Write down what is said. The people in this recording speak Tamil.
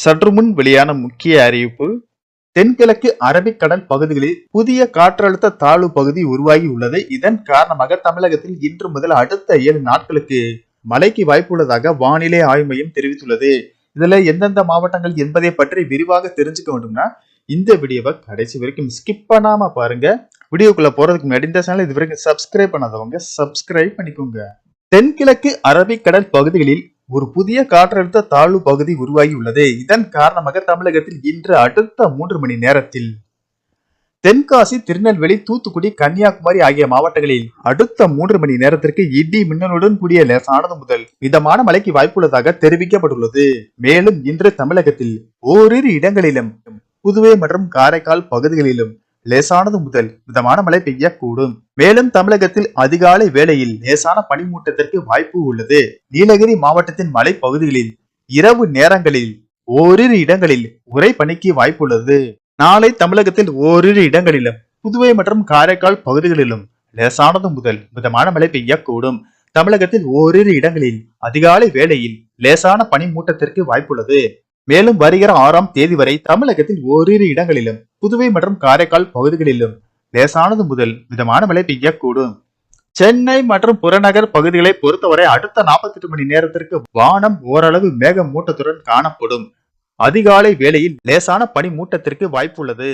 சற்று முன் வெளியான முக்கிய அறிவிப்பு. தென்கிழக்கு அரபிக்கடல் பகுதிகளில் புதிய காற்றழுத்த தாழ்வு பகுதி உருவாகி உள்ளது. இதன் காரணமாக தமிழகத்தில் இன்று முதல் அடுத்த 7 நாட்களுக்கு மழைக்கு வாய்ப்பு உள்ளதாக வானிலை ஆய்வு மையம் தெரிவித்துள்ளது. இதுல எந்தெந்த மாவட்டங்கள் என்பதை பற்றி விரிவாக தெரிஞ்சுக்க வேண்டும்னா இந்த வீடியோவை கடைசி வரைக்கும் ஸ்கிப் பண்ணாம பாருங்க. வீடியோக்குள்ள போறதுக்கு முன்னாடி இந்த சேனல் இது வரைக்கும் சப்ஸ்கிரைப் பண்ணாதவங்க சப்ஸ்கிரைப் பண்ணிக்கோங்க. தென்கிழக்கு அரபிக்கடல் பகுதிகளில் ஒரு புதிய காற்றழுத்த தாழ்வு பகுதி உருவாகி உள்ளது. இதன் காரணமாக தமிழகத்தில் இன்று அடுத்த 3 மணி நேரத்தில் தென்காசி, திருநெல்வேலி, தூத்துக்குடி, கன்னியாகுமரி ஆகிய மாவட்டங்களில் அடுத்த 3 மணி நேரத்திற்கு இடி மின்னலுடன் கூடிய லேசானது முதல் மிதமான மழைக்கு வாய்ப்புள்ளதாக தெரிவிக்கப்பட்டுள்ளது. மேலும் இன்று தமிழகத்தில் ஓரிரு இடங்களிலும் புதுவை மற்றும் காரைக்கால் பகுதிகளிலும் லேசானது முதல் மிதமான மழை பெய்யக்கூடும். மேலும் தமிழகத்தில் அதிகாலை வேளையில் லேசான பனிமூட்டத்திற்கு வாய்ப்பு உள்ளது. நீலகிரி மாவட்டத்தின் மலை பகுதிகளில் இரவு நேரங்களில் ஓரிரு இடங்களில் உறை பனிக்கு வாய்ப்புள்ளது. நாளை தமிழகத்தில் ஓரிரு இடங்களிலும் புதுவை மற்றும் காரைக்கால் பகுதிகளிலும் லேசானது முதல் மிதமான மழை பெய்யக்கூடும். தமிழகத்தில் ஓரிரு இடங்களில் அதிகாலை வேளையில் லேசான பனிமூட்டத்திற்கு வாய்ப்புள்ளது. மேலும் வருகிற 6ஆம் தேதி வரை தமிழகத்தில் ஓரிரு இடங்களிலும் புதுவை மற்றும் காரைக்கால் பகுதிகளிலும் லேசானது முதல் மிதமான மழை பெய்யக்கூடும். சென்னை மற்றும் புறநகர் பகுதிகளை பொறுத்தவரை அடுத்த 48 மணி நேரத்திற்கு வானம் ஓரளவு மேக மூட்டத்துடன் காணப்படும். அதிகாலை வேளையில் லேசான பனிமூட்டத்திற்கு வாய்ப்புள்ளது.